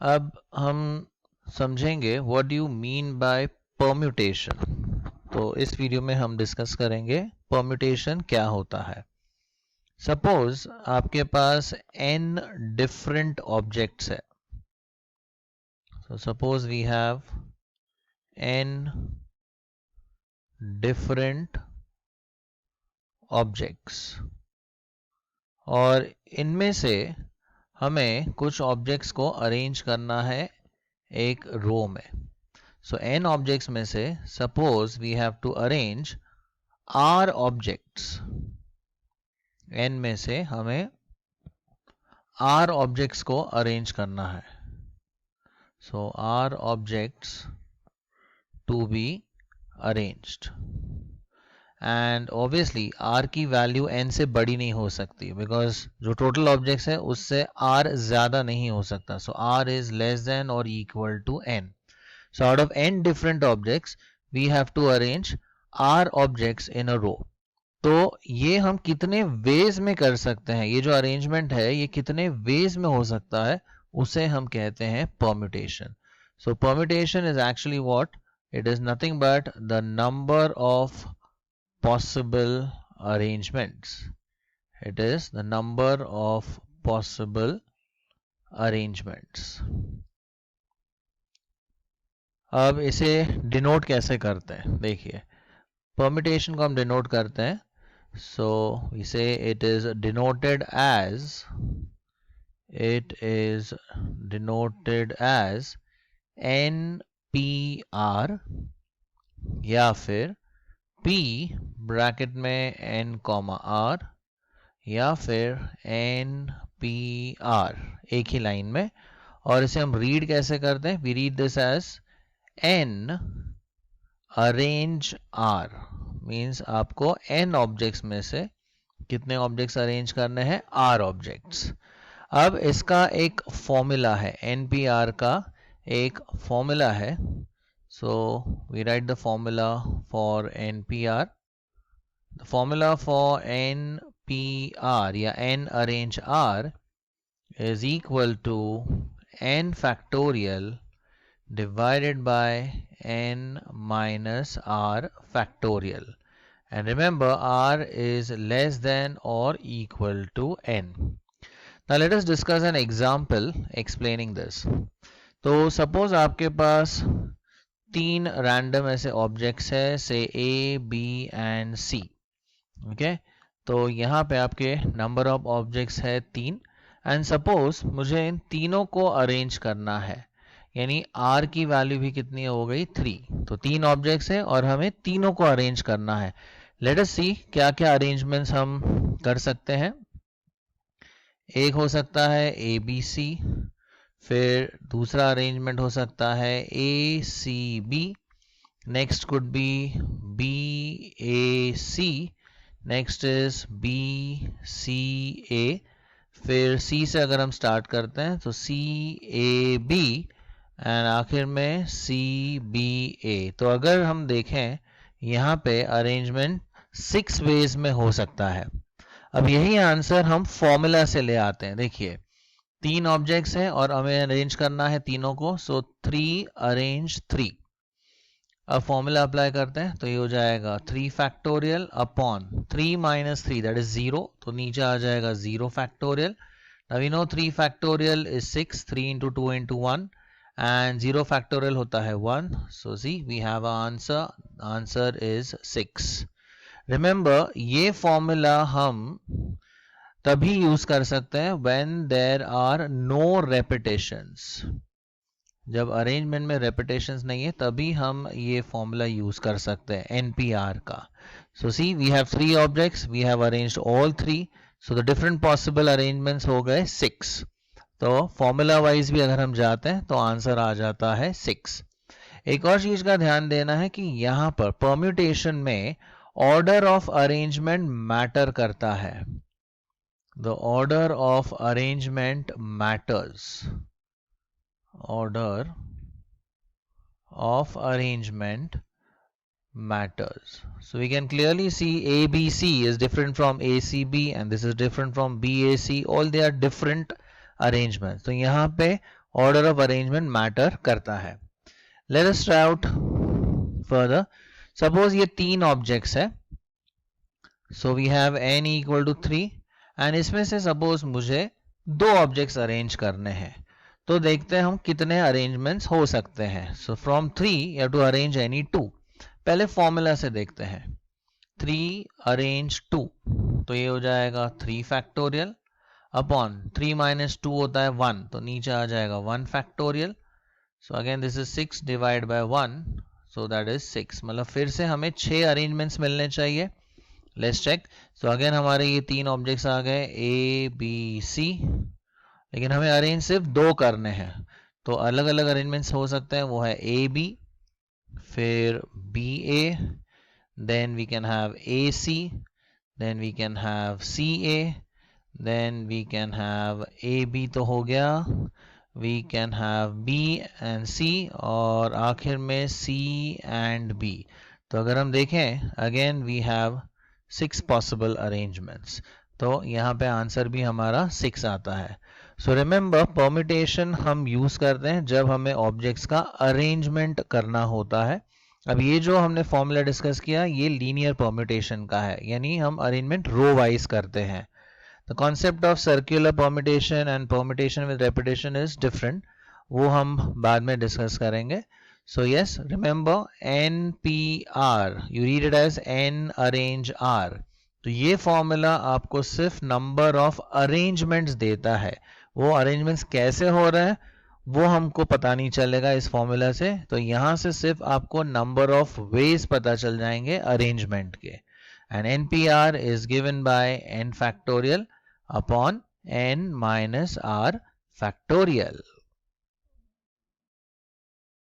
अब हम समझेंगे what do you mean by permutation. तो इस वीडियो में हम डिस्कस करेंगे परम्यूटेशन क्या होता है। सपोज आपके पास n डिफरेंट ऑब्जेक्ट्स है। So suppose we have n different objects और इनमें से हमें कुछ ऑब्जेक्ट्स को अरेंज करना है एक रो में। सो n ऑब्जेक्ट्स में से suppose we have to arrange r objects. n में से हमें r ऑब्जेक्ट्स को अरेंज करना है। So r objects to be arranged and obviously r की वैल्यू n से बड़ी नहीं हो सकती बिकॉज जो टोटल ऑब्जेक्ट्स है उससे r ज़्यादा नहीं हो सकता। So r is less than or equal to n। So out of n different objects we have to arrange r objects in a row. तो ये हम कितने वेज में कर सकते हैं, ये जो अरेंजमेंट है ये कितने वेज में हो सकता है उसे हम कहते हैं permutation. So permutation is actually what it is nothing but the number of possible arrangements. It is the number of possible arrangements. अब इसे डिनोट कैसे करते हैं, देखिए परम्यूटेशन को हम डिनोट करते हैं। So we say it is denoted as NPR या फिर P ब्रैकेट में n कॉमा r या फिर NPR एक ही लाइन में। और इसे हम रीड कैसे करते हैं, we read this as n arrange r। Means आपको n ऑब्जेक्ट्स में से कितने ऑब्जेक्ट्स अरेंज करने हैं, r ऑब्जेक्ट्स। अब इसका एक फॉर्मूला है, NPR का एक फॉर्मूला है। So we write the formula for NPR. The formula for NPR या n arrange R is equal to n factorial divided by n minus r factorial. And remember r is less than or equal to n. Now let us discuss an example explaining this. तो suppose आपके पास तीन random ऐसे objects है, से A, B and C। Okay, तो यहाँ पे आपके नंबर ऑफ ऑब्जेक्ट्स है तीन एंड सपोज मुझे इन तीनों को अरेंज करना है, यानी R की वैल्यू भी कितनी हो गई 3। तो तीन ऑब्जेक्ट्स है और हमें तीनों को अरेंज करना है। लेट अस सी क्या क्या अरेंजमेंट्स हम कर सकते हैं। एक हो सकता है ABC, फिर दूसरा अरेंजमेंट हो सकता है ACB, next could be BAC, next is BCA, फिर C से अगर हम स्टार्ट करते हैं तो CAB एंड आखिर में CBA। तो अगर हम देखें यहाँ पे अरेंजमेंट 6 वेज में हो सकता है। अब यही आंसर हम फॉर्मूला से ले आते हैं। देखिए तीन ऑब्जेक्ट्स हैं और हमें अरेंज करना है तीनों को। सो 3 अरेंज 3। अब फॉर्मूला अप्लाई करते हैं तो ये हो जाएगा 3 factorial upon 3 minus 3 that is 0। तो नीचे आ जाएगा 0 factorial. Now we know 3 factorial is 6, 3 into 2 into 1 and 0 factorial होता है 1। So see we have answer is 6। Remember ये फॉर्मूला हम तभी यूज कर सकते हैं when there are no repetitions. जब अरेंजमेंट में रेपिटेशंस नहीं है तभी हम ये फॉर्मूला यूज कर सकते हैं NPR का। So see we have 3 objects, we have arranged all 3। So the different possible arrangements हो गए 6। तो फॉर्मूला वाइज भी अगर हम जाते हैं तो आंसर आ जाता है 6। एक और चीज का ध्यान देना है कि यहाँ पर परम्यूटेशन में ऑर्डर ऑफ अरेंजमेंट मैटर करता है। The order of arrangement matters. Order of arrangement matters. So we can clearly see ABC is different from ACB and this is different from BAC. All they are different arrangements. तो यहाँ पे order of arrangement matter करता है. Let us try out further. Suppose ये 3 objects है. So we have n equal to 3 and इसमें से suppose मुझे 2 ऑब्जेक्ट्स अरेंज करने हैं. तो देखते हैं हम कितने अरेंजमेंट्स हो सकते हैं. So from 3 you have to arrange any 2. पहले फॉर्मूला से देखते हैं. 3 अरेंज 2, तो ये हो जाएगा 3 फैक्टोरियल अपॉन 3 माइनस 2 होता है 1, तो नीचे आ जाएगा 1 factorial. So again this is 6 divide by 1, so that is 6. मतलब फिर से हमें 6 अरेंजमेंट्स मिलने चाहिए. Let's check. सो अगेन हमारे ये 3 ऑब्जेक्ट्स आ गए ए बी सी, लेकिन हमें अरेंज सिर्फ 2 करने हैं. तो अलग अलग अरेंजमेंट्स हो सकते हैं. वो है ए बी, फिर B A, then we can have AC, then we can have CA, then we can have AB तो हो गया, we can have B and C, और आखिर में C and B. तो अगर हम देखें again we have 6 possible arrangements. तो यहाँ पे आंसर भी हमारा 6 आता है. सो रिमेंबर परम्यूटेशन हम यूज करते हैं जब हमें ऑब्जेक्ट्स का अरेंजमेंट करना होता है. अब ये जो हमने फॉर्मूला डिस्कस किया ये लीनियर परम्यूटेशन का है, यानी हम अरेंजमेंट रो वाइज करते हैं. The concept of circular permutation and permutation with repetition is different, वो हम बाद में डिस्कस करेंगे. So yes, remember NPR, you read it as N arrange R. तो ये फॉर्मूला आपको सिर्फ नंबर ऑफ अरेंजमेंट्स देता है. वो अरेंजमेंट्स कैसे हो रहे हैं वो हमको पता नहीं चलेगा इस फॉर्मूला से. तो यहां से सिर्फ आपको नंबर ऑफ वेज पता चल जाएंगे अरेंजमेंट के. And NPR is given by n factorial upon n minus r factorial.